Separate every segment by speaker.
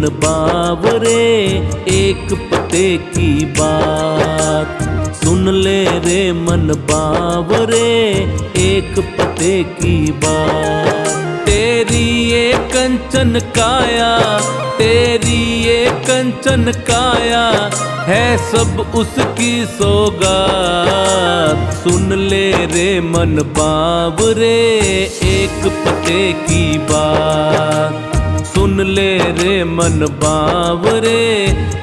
Speaker 1: मन बावरे, एक पते की बात सुन ले रे मन बावरे, एक पते की बात। तेरी ये कंचन काया, तेरी ये कंचन काया है सब उसकी सौगात। सुन ले रे मन बावरे, एक पते की बात सुन ले रे मन बावरे,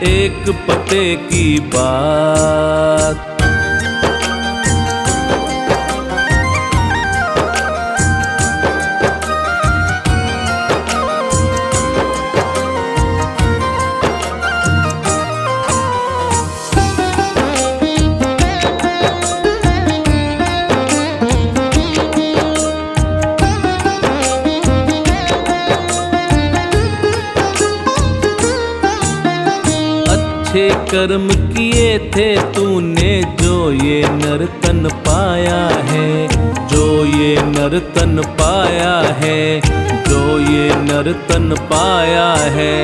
Speaker 1: एक पते की बात। अच्छे कर्म किए थे तूने जो ये नर्तन पाया है, जो ये नर्तन पाया है, जो ये नर्तन पाया है।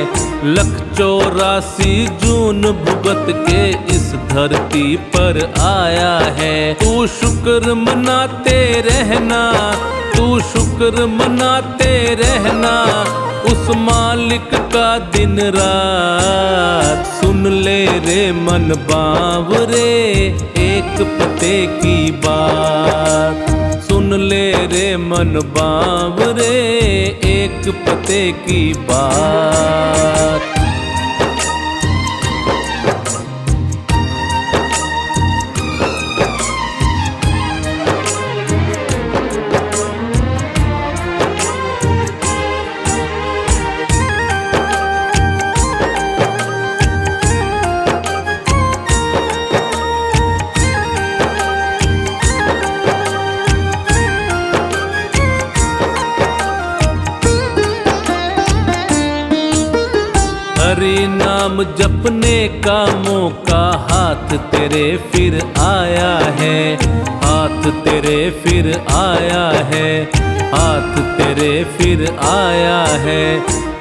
Speaker 1: 184 जून भुगत के इस धरती पर आया है। तू शुक्र मनाते रहना, तू शुक्र मनाते रहना उस मालिक का दिन रात। सुन ले रे मन बावरे, एक पते की बात सुन ले रे मन बावरे, एक पते की बात। हरि नाम जपने का मौका हाथ तेरे फिर आया है, हाथ तेरे फिर आया है, हाथ तेरे फिर आया है।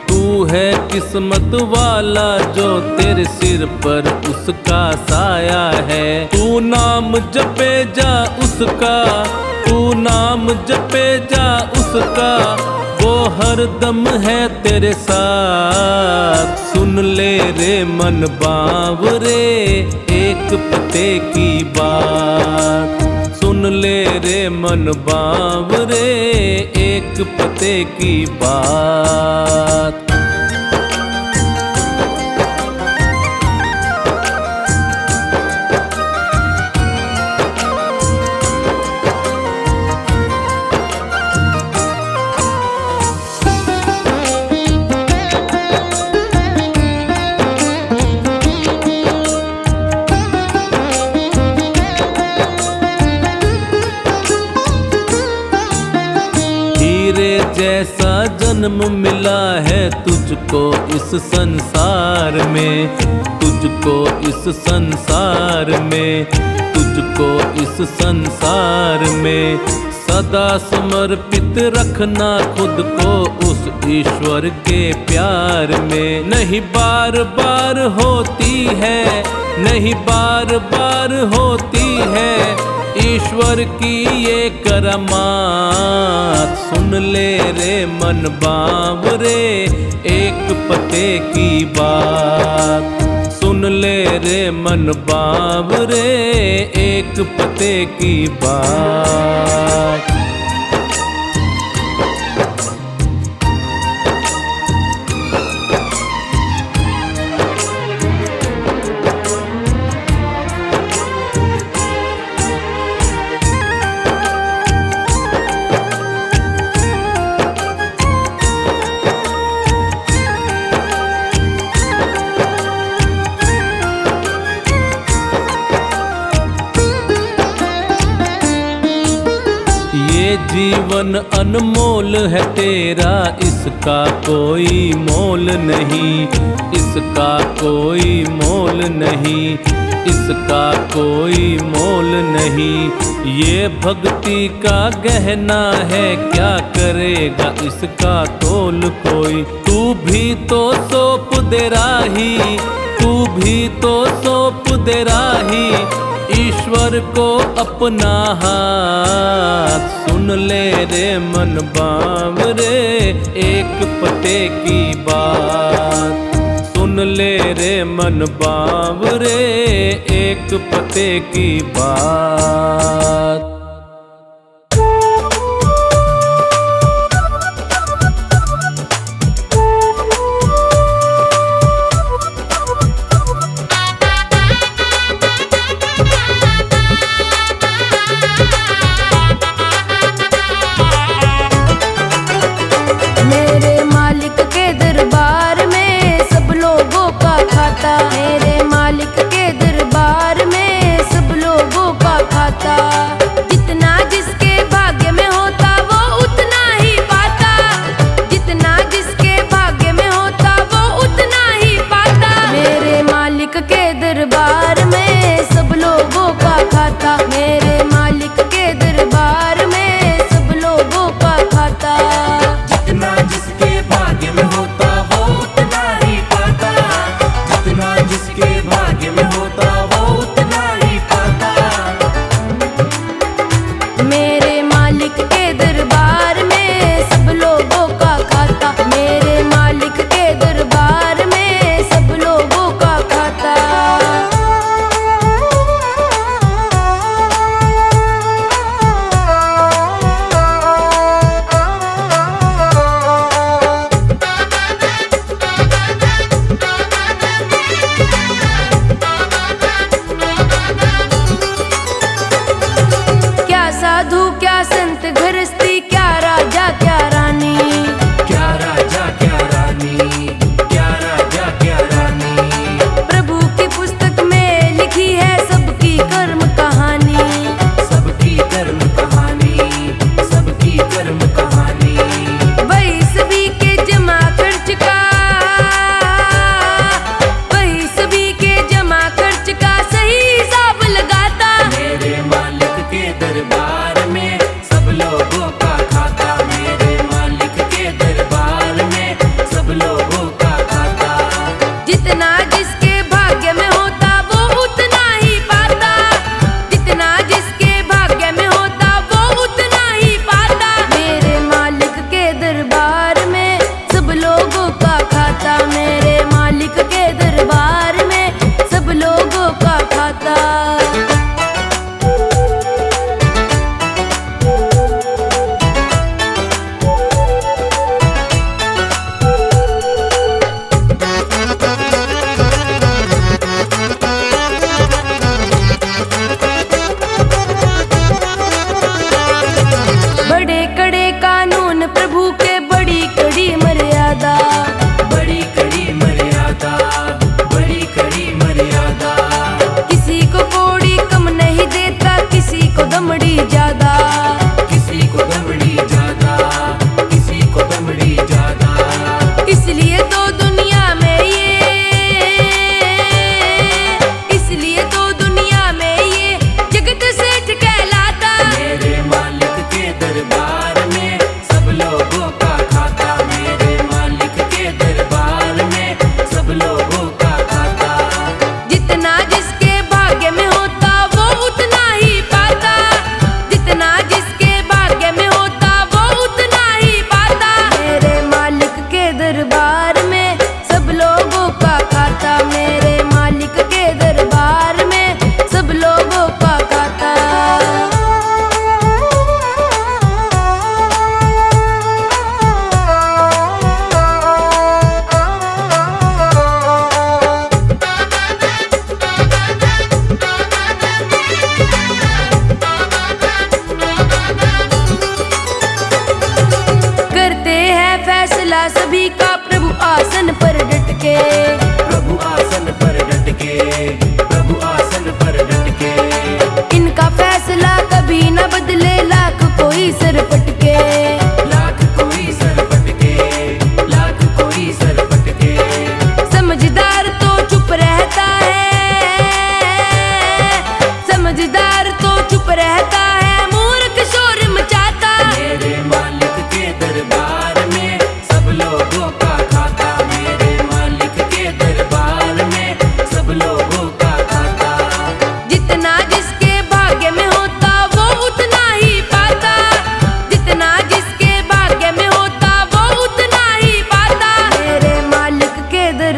Speaker 1: तू है किस्मत वाला जो तेरे सिर पर उसका साया है। तू नाम जपे जा उसका, तू नाम जपे जा उसका, वो हर दम है तेरे साथ। सुन ले रे मन बावरे, एक पते की बात सुन ले रे मन बावरे, एक पते की बात। जैसा जन्म मिला है तुझको इस संसार में, तुझको इस संसार में, तुझको इस संसार में। सदा समर्पित रखना खुद को उस ईश्वर के प्यार में। नहीं बार बार होती है, नहीं बार बार होती है ईश्वर की ये करामात। सुन ले रे मन बावरे, एक पते की बात सुन ले रे मन बावरे, एक पते की बात। जीवन अनमोल है तेरा, इसका कोई मोल नहीं, इसका कोई मोल नहीं, इसका कोई मोल नहीं। ये भक्ति का गहना है, क्या करेगा इसका तोल कोई। तू भी तो सौंप दे राही, तू भी तो सौंप दे राही ईश्वर को अपना हाथ। सुन ले रे मन बावरे एक पते की बात, सुन ले रे मन बावरे एक पते की बात।
Speaker 2: मेरे मालिक के दरबार में सब लोगों का खाता, मेरे मालिक के दरबार में सब लोगों का खाता। जितना जिसके भाग्य में होता वो उतना ही पाता, जितना जिसके भाग्य में होता वो उतना ही पाता। मेरे मालिक के दरबार में सब लोगों का खाता, मेरे मालिक के दरबार में सब लोगों का खाता।
Speaker 3: जितना जिसके भाग्य में होता वो उतना ही पाता, जितना जिसके भाग्य में होता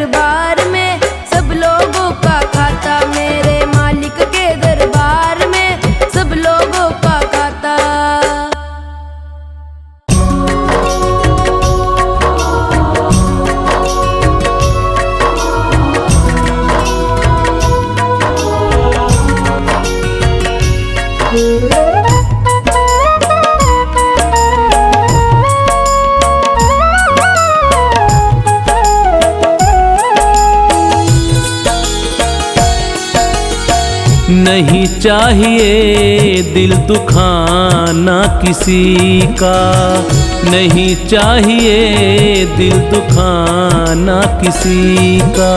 Speaker 2: दरबार में सब लोगों का खाता, मेरे मालिक के दरबार में सब लोगों का खाता।
Speaker 1: नहीं चाहिए दिल दुखाना किसी का, नहीं चाहिए दिल दुखाना किसी का।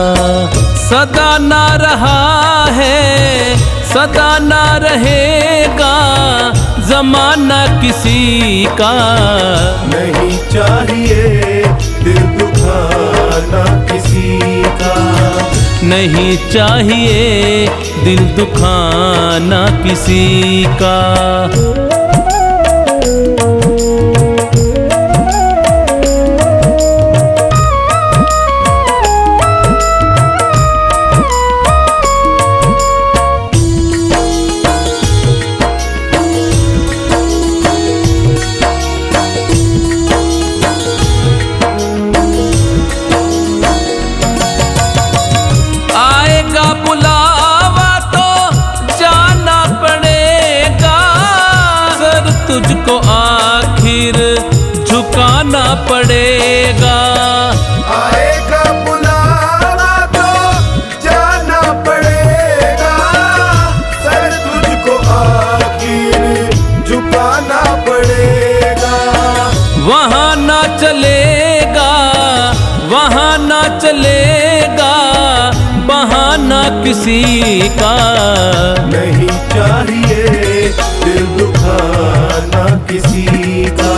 Speaker 1: सदा ना रहा है सदा ना रहेगा जमाना किसी का।
Speaker 4: नहीं चाहिए दिल दुखाना किसी का,
Speaker 1: नहीं चाहिए दिल दुखाना किसी का। तुझको आखिर झुकाना पड़ेगा।
Speaker 4: आएगा बुलावा तो जाना पड़ेगा, सर तुझको आखिर झुकाना पड़ेगा।
Speaker 1: वहाँ ना चलेगा वहाँ ना चलेगा बहाना किसी का।
Speaker 4: नहीं चाहिए दिल दुखाना किसी का,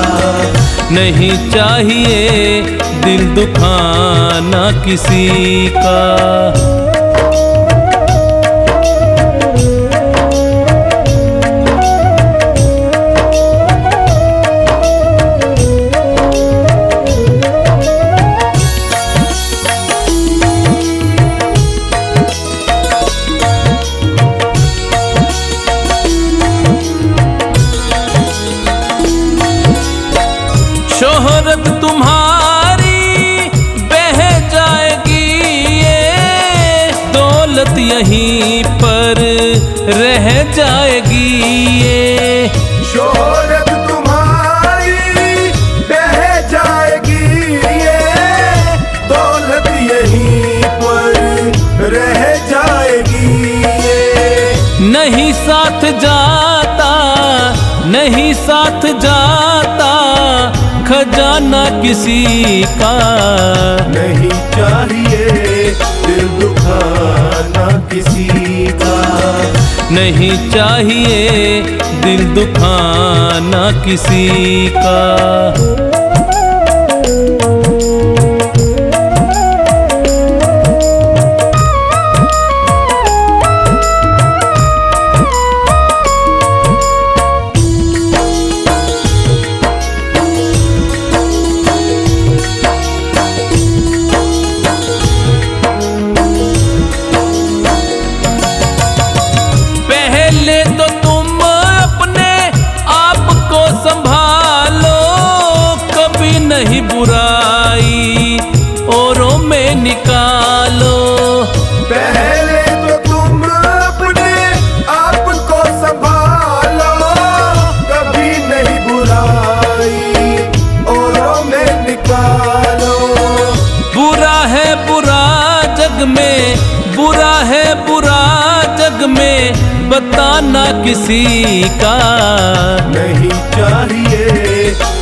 Speaker 1: नहीं चाहिए दिल दुखाना किसी का। शोहरत तुम्हारी बह जाएगी ये, दौलत यहीं पर रह जाएगी ये।
Speaker 4: शोहरत तुम्हारी बह जाएगी ये, दौलत यहीं पर रह जाएगी ये।
Speaker 1: नहीं साथ जाता नहीं साथ जाता खजाना किसी का।
Speaker 4: नहीं चाहिए दिल दुखाना किसी का,
Speaker 1: नहीं चाहिए दिल दुखाना किसी का। नहीं बुराई औरों में निकालो,
Speaker 4: पहले तो तुम अपने आप को संभालो। कभी नहीं बुराई औरों में निकालो।
Speaker 1: बुरा है बुरा जग में बुरा है बुरा जग में बताना किसी का।
Speaker 4: नहीं चाहिए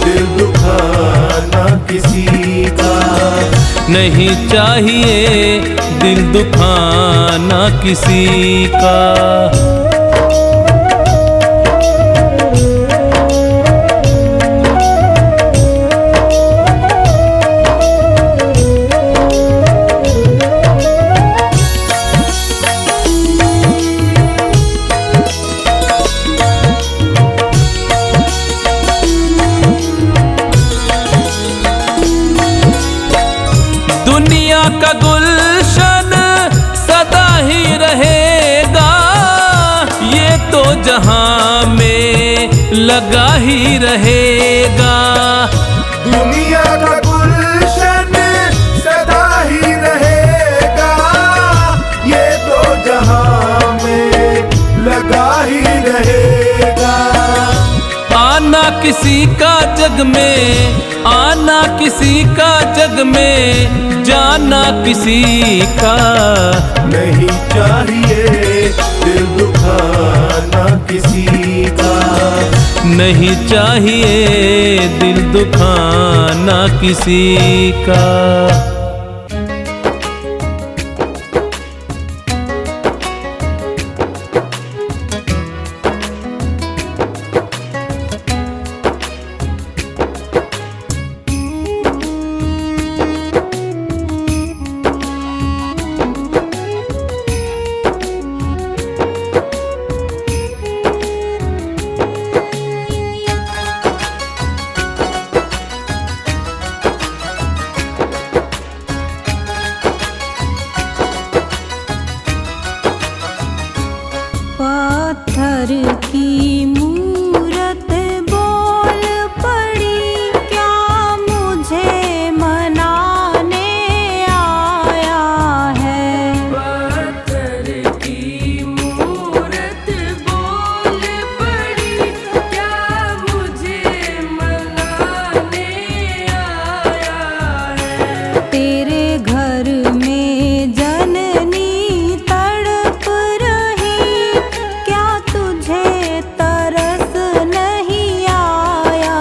Speaker 4: दिल दुखाना किसी का,
Speaker 1: नहीं चाहिए दिल दुखाना किसी का। दुनिया का गुल जहां में लगा ही रहेगा।
Speaker 4: दुनिया का गुलशन सदा ही रहेगा, ये दो जहां में लगा ही रहेगा।
Speaker 1: आना किसी का जग में, आना किसी का जग में, जाना किसी का
Speaker 4: नहीं चाहिए दिल दुखाना किसी का,
Speaker 1: नहीं चाहिए दिल दुखाना किसी का।
Speaker 2: पत्थर की मूरत बोल पड़ी, क्या मुझे मनाने आया है। पत्थर की मूरत बोल पड़ी, क्या मुझे मनाने आया है। तेरे घर में जननी तड़प रही, क्या तुझे तरस नहीं आया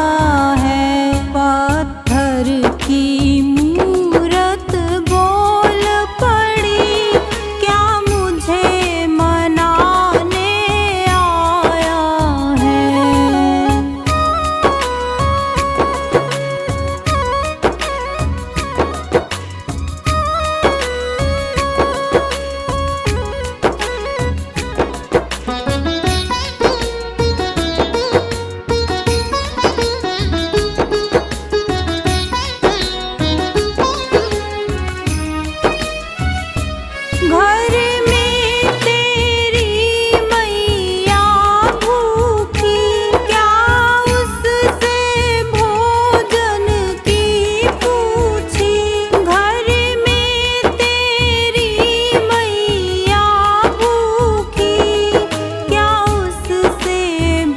Speaker 2: है। पत्थर की मूरत बोल पड़ी, क्या मुझे मनाने आया है। घर में तेरी मैया भूखी, क्या उससे भोजन की पूछी। घर में तेरी मैया भूखी, क्या उससे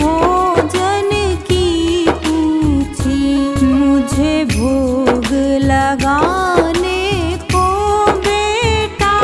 Speaker 2: भोजन की पूछी। मुझे भोग लगाने को बेटा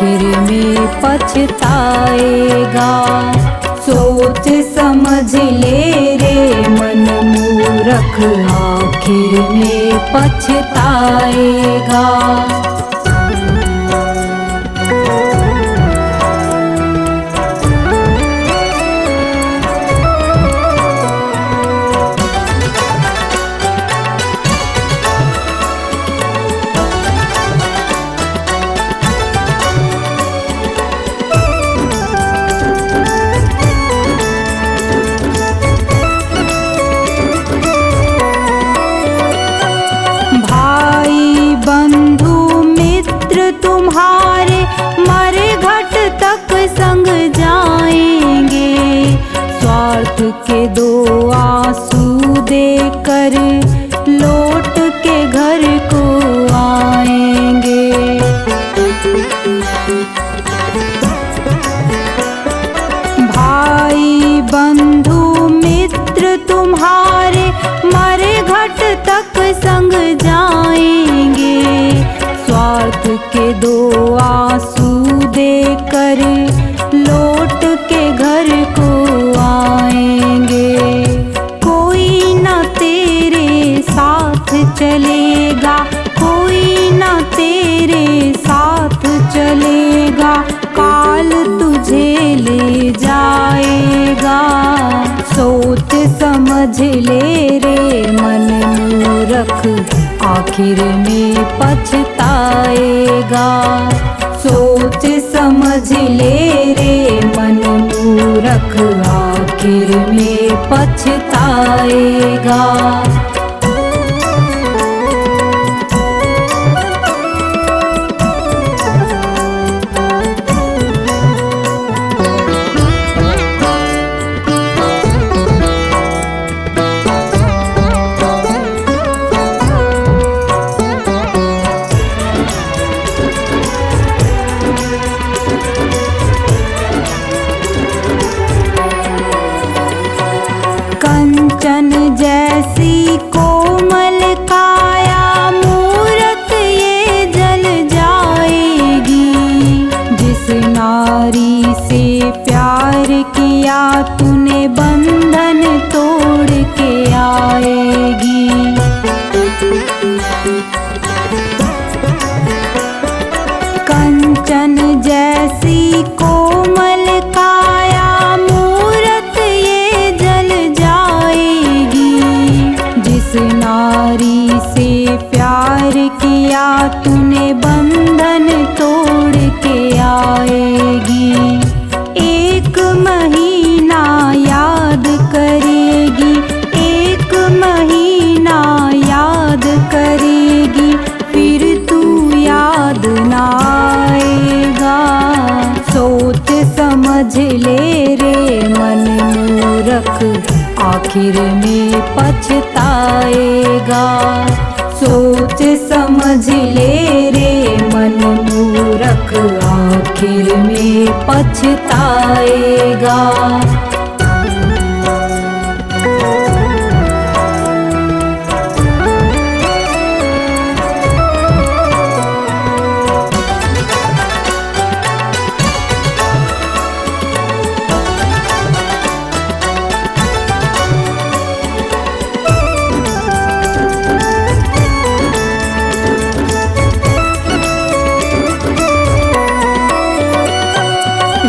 Speaker 5: आखिर में पछताएगा। सोच समझ ले रे मन मूरख, आखिर में पछताएगा। तुम्हारे मरे घट तक संग जाएंगे, स्वार्थ के दो आंसू देकर लौट के घर को आएंगे। भाई बंधु मित्र तुम्हारे मरे घट तक संग जाएंगे, स्वार्थ के दो आंसू देकर लौट के घर को आएंगे। कोई न तेरे साथ चलेगा, कोई न तेरे साथ चलेगा, काल तुझे ले जाएगा। सोच समझ ले रे मन मूरख, आखिर में पछताएगा। सोच समझ ले रे मन मूरख, आखिर में पछताएगा। कंचन जैसी कोमल काया मूरत ये जल जाएगी, जिस नारी से प्यार किया तूने बंधन तोड़ के आएगी। कंचन जैसी कोमल काया मूरत ये जल जाएगी, जिस नारी से प्यार किया तूने बंधन तोड़ के आएगी। एक महीना याद करेगी, एक महीना याद करेगी, फिर तू याद ना आएगा। सोच समझ ले रे मन मूरख, आखिर में पछताएगा। सोच समझ ले रे मन मूरख, आखिर में पछताएगा।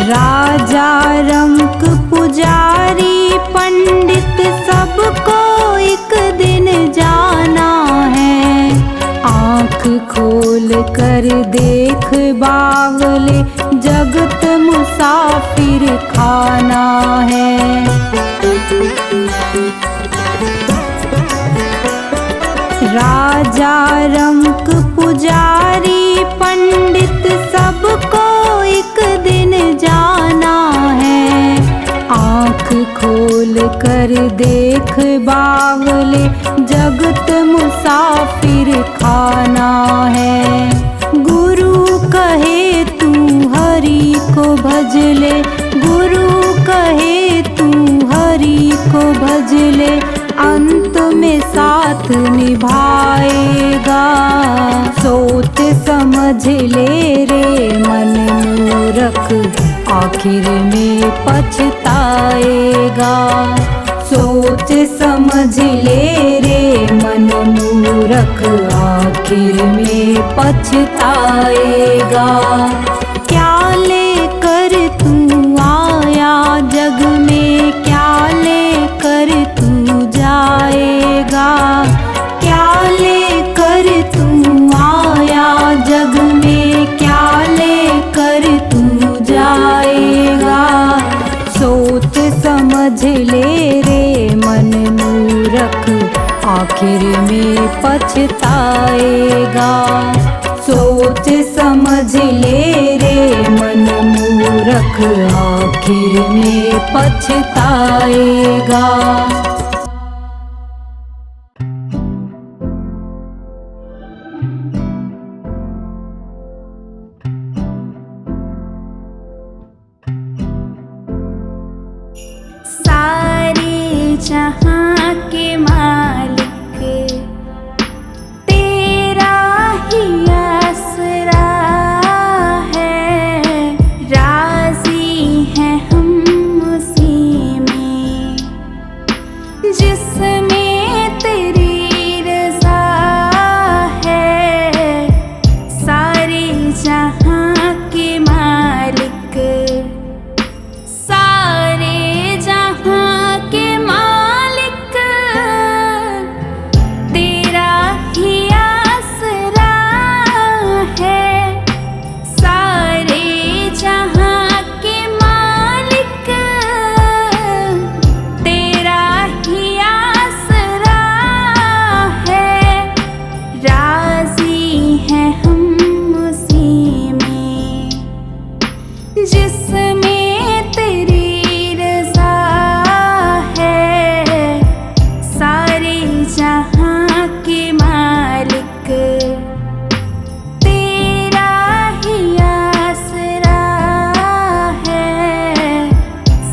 Speaker 5: राजा रंक पुजारी पंडित सबको एक दिन जाना है। आँख खोल कर देख बावले, जगत मुसाफिर खाना है। राजा रंक पुजारी पंडित सबको एक दिन जाना है। आँख खोल कर देख बावले, जगत मुसाफिर खाना है। गुरु कहे तू हरि को भज ले, गुरु कहे तू हरि को भज ले, अंत में साथ निभाएगा। सोच समझ ले रे मन मूरख, आखिर में पछताएगा। सोच समझ ले रे मन मूरख, आखिर में पछताएगा। क्या लेकर तू आया जग में, क्या लेकर तू जाएगा। क्या लेकर तू आया जग में, क्या लेकर तू जाएगा। सोच समझ ले रे मन मूरख, आखिर में पछताएगा। सोच समझ ले रे मन मूरख, आखिर में पछताएगा।
Speaker 2: सारे जहां के मालिक तेरा ही आसरा है। राजी हैं हम उसी में जिसमें तेरी रज़ा है। सारे जहां के मालिक, सारे जहां के मालिक तेरा ही आसरा है। सारे जहां के मालिक तेरा ही आसरा है। राजी हैं हम उसी में जिसमें तेरी रज़ा है। सारे जहां के मालिक तेरा ही आसरा है।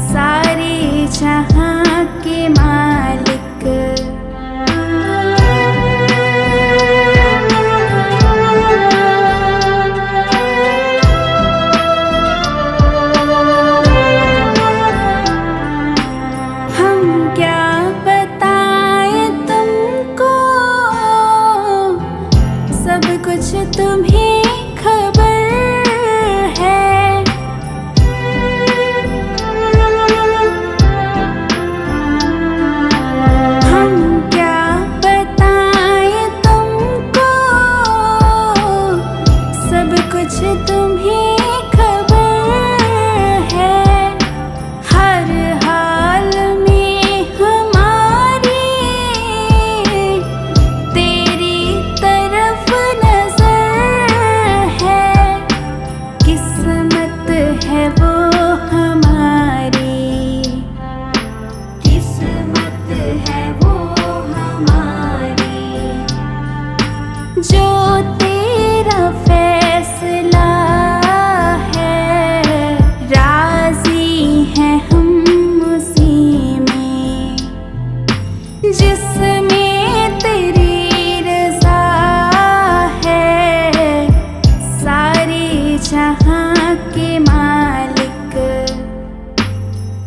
Speaker 2: सारे जहां के मालिक। हम क्या बताएं तुमको, सब कुछ तुम्हें खबर है। हम क्या बताएं तुमको, सब कुछ तुम्हें खबर है। हर हाल में हमारी तेरी तरफ नजर है। किस्मत है वो हमारी, किस्मत है वो हमारी। जो तेरा फैसला है, राजी हैं हम उसी में जिसमें तेरी रज़ा है। सारे जहां के मालिक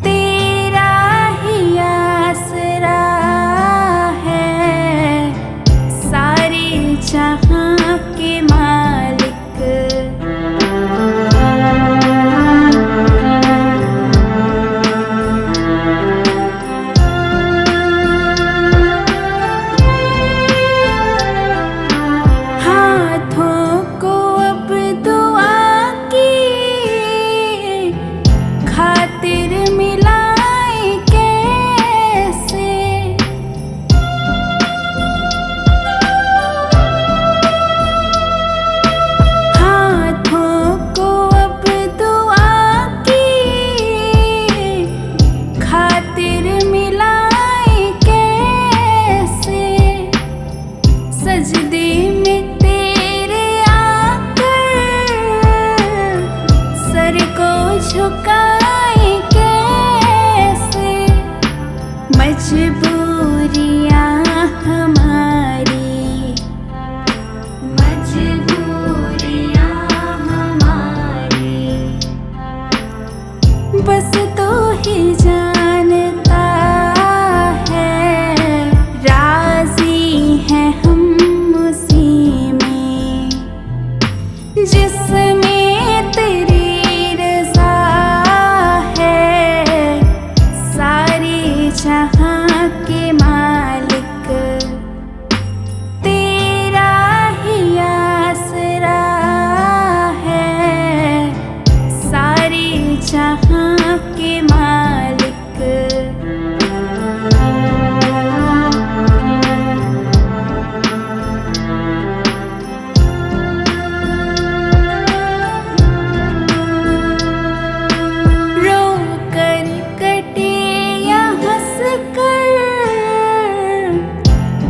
Speaker 2: तेरा ही आसरा है। सारे जहां के मालिक।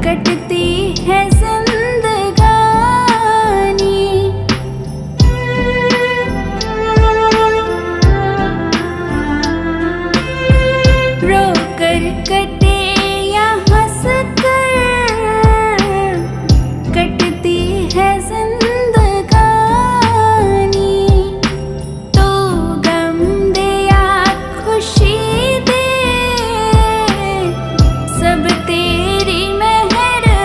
Speaker 2: कटती है जिंदगानी। रो कर कटे या हंस कर कटती है जिंदगानी। तो गम दे या खुशी दे सब तेरी मेहरबानी।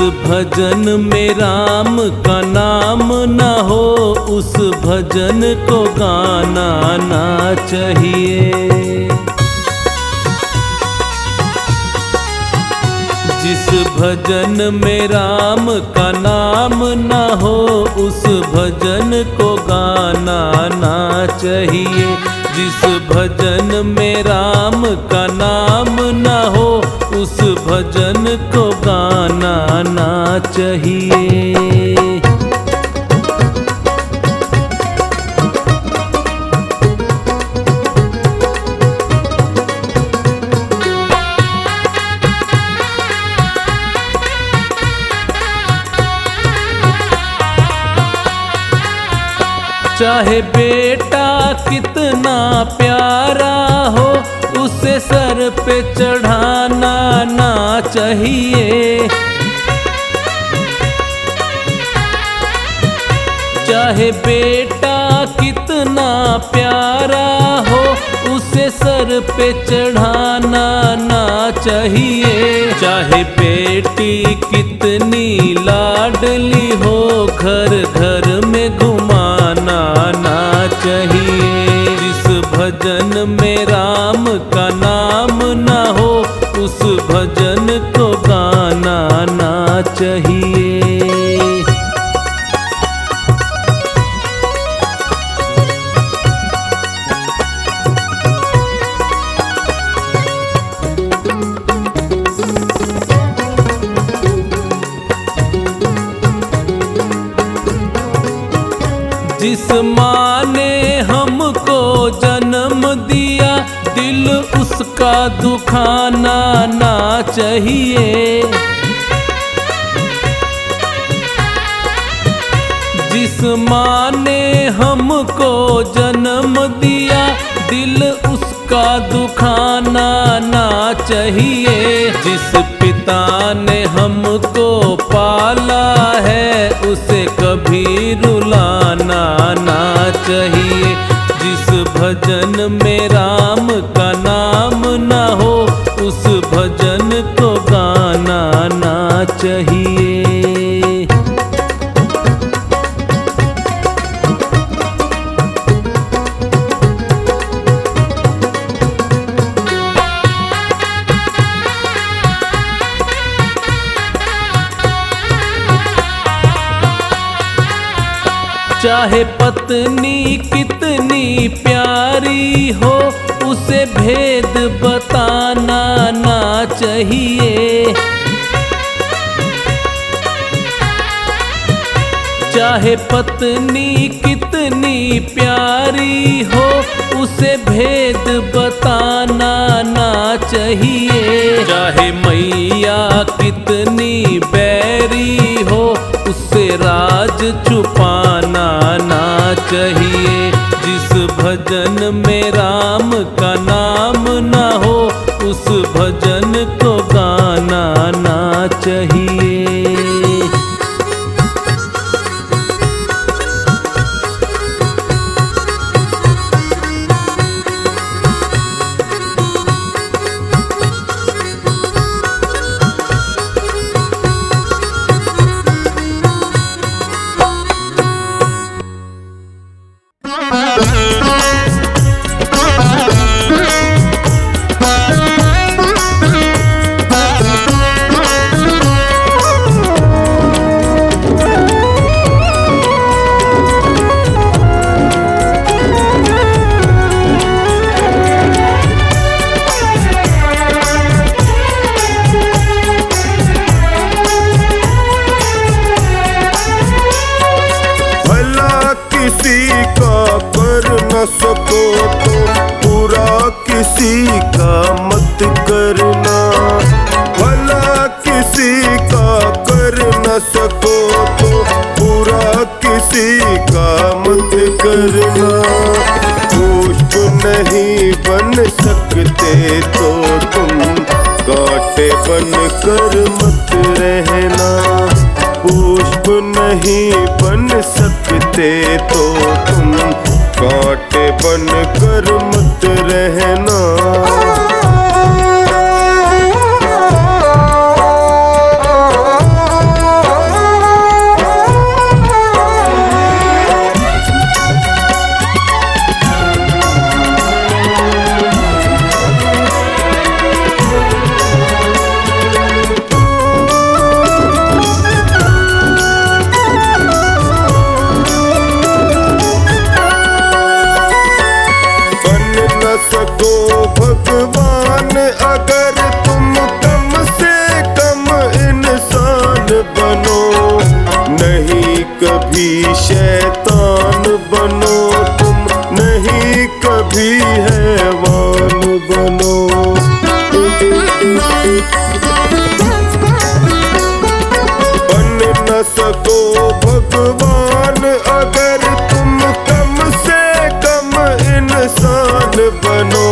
Speaker 1: भजन में राम का नाम न हो, उस भजन को गाना ना चाहिए। जिस भजन में राम का नाम न हो, उस भजन को गाना ना चाहिए। जिस भजन में राम का नाम न हो, उस भजन को गाना ना चाहिए। चाहे बेटा कितना प्यारा हो, उसे सर पे चढ़ाना ना चाहिए। चाहे बेटा कितना प्यारा हो, उसे सर पे चढ़ाना ना चाहिए। चाहे बेटी कितनी लाडली हो, घर घर में घुमाना ना चाहिए। जिस भजन में राम का नाम न हो, उस भजन को गाना ना चाहिए। जिस माँ ने हमको जन्म दिया, दिल उसका दुखाना ना चाहिए। जिस माँ ने हमको जन्म दिया, दिल उसका दुखाना ना चाहिए। जिस पिता ने हमको पाला है, उसे कभी रुलाना ना चाहिए। जिस भजन में राम का नाम न हो, उस भजन को गाना ना चाहिए। चाहे पत्नी कितनी प्यारी हो, उसे भेद बताना ना चाहिए। चाहे पत्नी कितनी प्यारी हो, उसे भेद बताना ना चाहिए। चाहे मैया कितनी बैरी हो, उससे राज छुपाना ना चाहिए। जिस भजन में राम का नाम न हो, उस भजन को गाना ना चाहिए।
Speaker 4: सको तो बुरा किसी का मत करना, भला किसी का कर न सको तो बुरा किसी का मत करना। पुष्प नहीं बन सकते तो तुम कांटे बन कर मत रहना। पुष्प नहीं बन सकते तो तुम कांटे बन कर मत रहना। कभी शैतान बनो तुम, नहीं कभी हैवान बनो। बन न सको भगवान अगर तुम कम से कम इंसान बनो,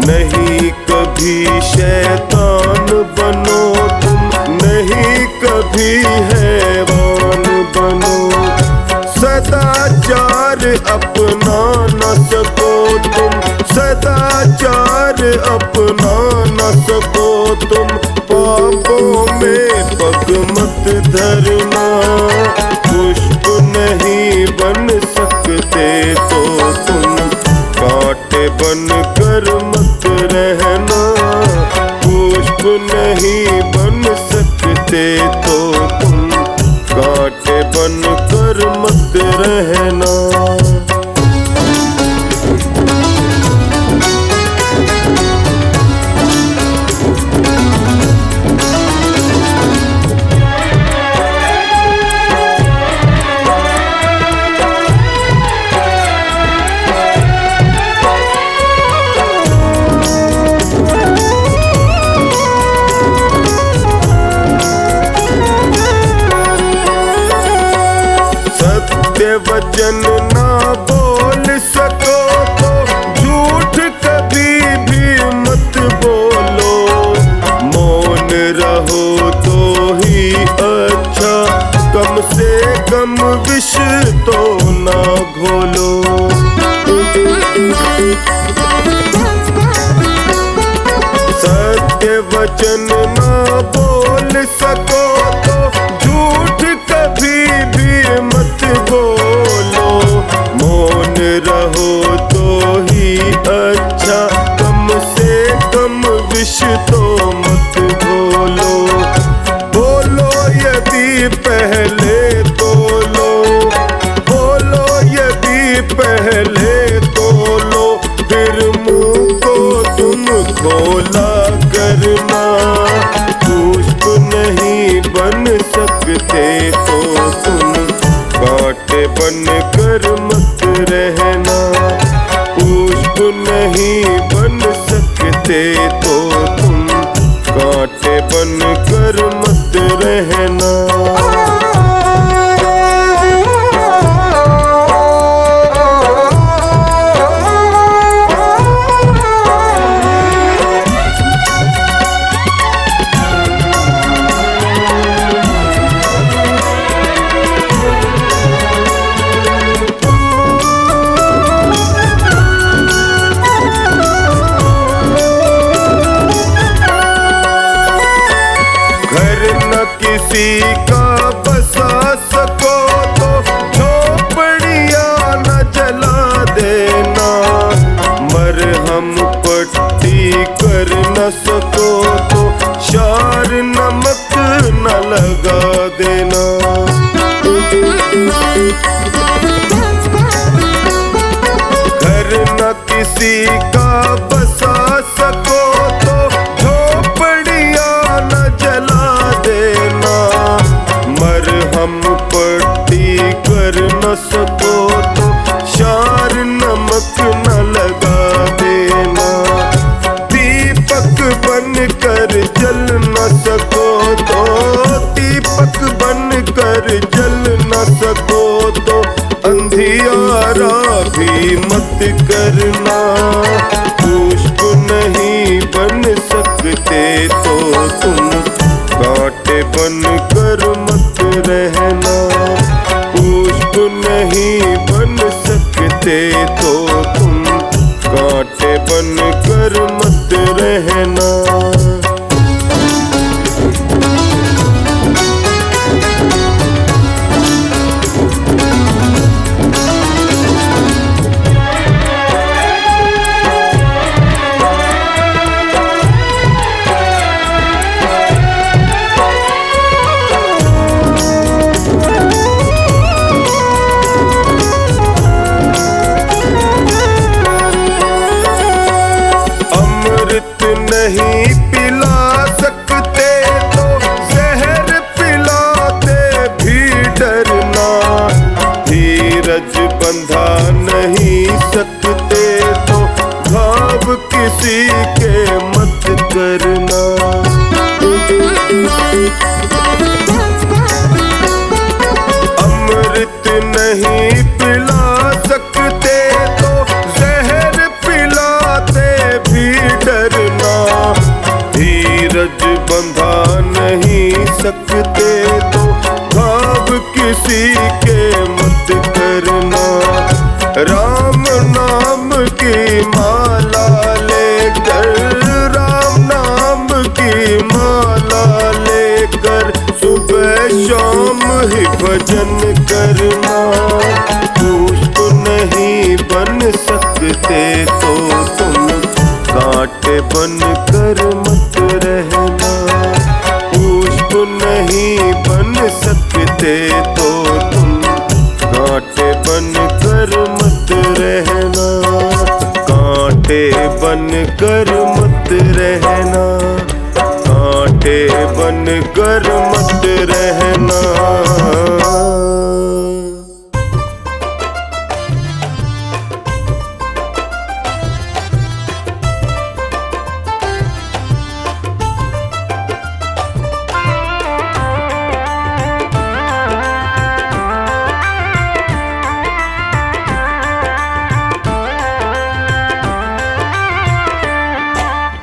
Speaker 4: नहीं कभी शैतान बनो तुम, नहीं कभी हैवान बनो। सदाचार अपना न सको तुम, सदाचार अपना न सको तुम, पापों में पग मत धरना। पुष्प नहीं बन सकते तो तुम, कांटे बन कर मत रहना। पुष्प नहीं बन सकते तो तुम, कांटे बन कर मत रहना। वचन ना बोल सको तो झूठ कभी भी मत बोलो। मौन रहो तो ही अच्छा, कम से कम विष तो ना घोलो। सत्य वचन ना बोल सको तो झूठ कभी भी मत बोलो। मौन रहो तो ही अच्छा, कम से कम विष तो मत बोलो। बोलो यदि पहले तोलो, बोलो यदि पहले तोलो, फिर मुंह को तुम खोला करना। पुष्प नहीं बन सकते तो तुम, कांटे बन कर मत रहना। पुष्प नहीं बन सकते तो तुम, कांटे बन कर मत रहना। किसी का बसा सको तो झोपड़ियाँ न जला देना। मरहम पट्टी कर न सको तो शार नमक न लगा देना। घर न किसी का बसा सको तो झोपड़ियाँ न जला देना। मरहम पट्टी कर न सको तो शार नमक न लगा देना। दीपक बन कर जल न सको तो, दीपक बन कर जल न सको तो, अंधियारा भी मत करना। पुष्प नहीं बन सकते तो तुम, कांटे बन कर मत रहना। पुष्प नहीं बन सकते तो तुम, कांटे बन कर मत रहना। सकते तो घाव किसी के मत करना। राम नाम की माला लेकर, राम नाम की माला लेकर सुबह शाम ही भजन करना। पुष्प नहीं बन सकते तो तुम कांटे बन कर मत रहना। पुष्प नहीं बन सकते तो तुम कांटे बन कर मत रहना। कांटे बन कर मत रहना। कांटे बन कर मत रहना।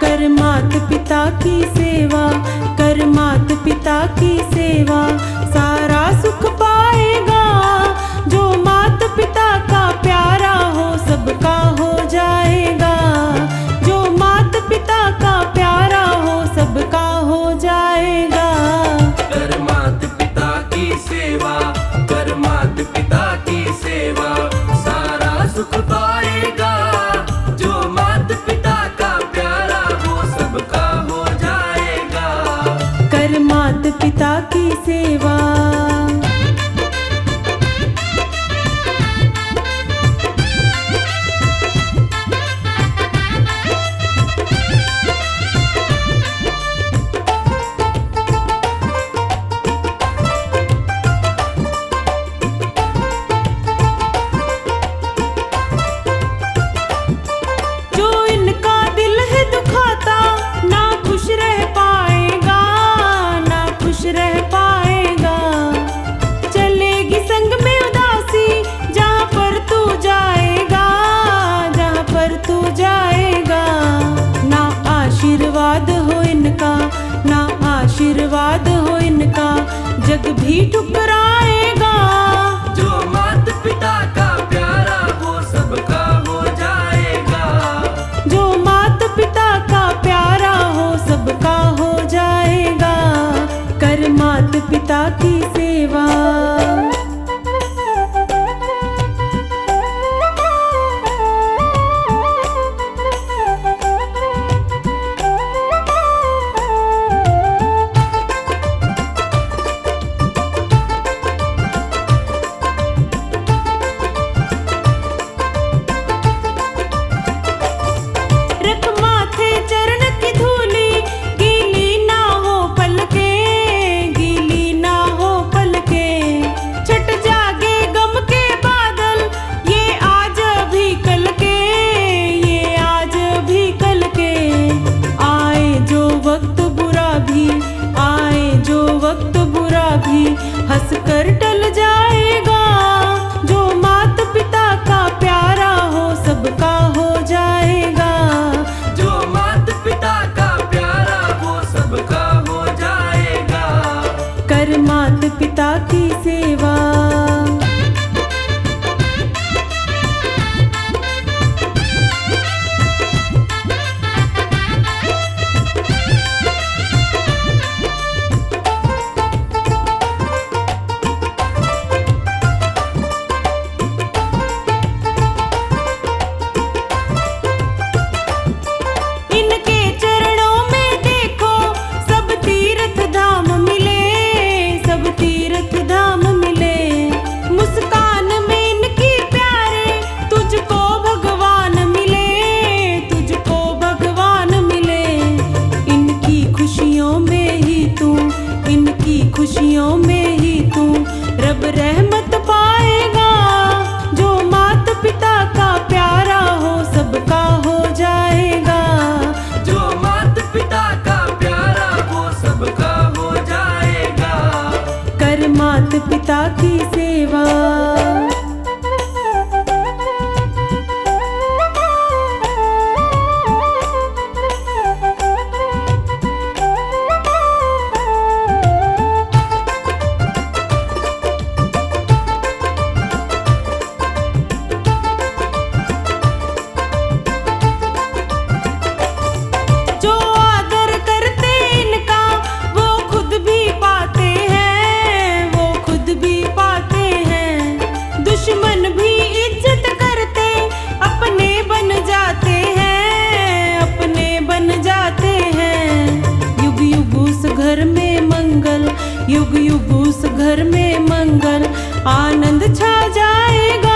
Speaker 6: कर मात पिता की सेवा, कर मात पिता की सेवा, सारा सुख पाएगा। जो मात पिता का प्यारा हो सबका हो जाएगा। जो मात पिता का प्यारा हो सबका हो जाएगा।
Speaker 3: कर मात पिता की सेवा, कर मात पिता की सेवा, सारा सुख पाएगा। जो मात पिता का प्यारा हो सबका हो जाएगा।
Speaker 6: कर मात पिता की सेवा। जो इनका दिल है दुखाता, ना खुश रह पाएगा, ना खुश रह पाएगा। चलेगी संग में उदासी, जहाँ पर तू जाएगा, जहाँ पर तू जाएगा। ना आशीर्वाद हो इनका, ना आशीर्वाद हो इनका, जग भी ठुकराएगा।
Speaker 3: जो मात पिता का प्यारा हो सबका हो जाएगा।
Speaker 6: जो मात पिता का प्यारा हो सबका हो जाएगा। कर मात पिता की सेवा। रख माथे चरण की धूली, गीली ना हो पलके, गीली ना हो पलके। छट जागे गम के बादल, ये आज भी कल के, ये आज भी कल के। आए जो वक्त बुरा भी, आए जो वक्त बुरा भी, हंस कर टल जाएगा। जो मात पिता का प्यारा हो सबका हो जाएगा।
Speaker 3: जो मात पिता का प्यारा हो सबका हो जाएगा।
Speaker 6: कर मात पिता की सेवा। इनके चरणों में देखो सब तीर्थ धाम मिले, सब तीर्थ धाम मिले। मुस्कान में इनकी प्यारे, तुझको भगवान मिले, तुझको भगवान मिले। इनकी खुशियों में ही तू, इनकी खुशियों में ही तू रब रहमत पाएगा। जो मात पिता का प्यारा हो सबका हो जाएगा।
Speaker 3: जो मात पिता का प्यारा हो सबका हो जाएगा।
Speaker 6: कर मात पिता की सेवा। घर में मंगल आनंद छा जाएगा।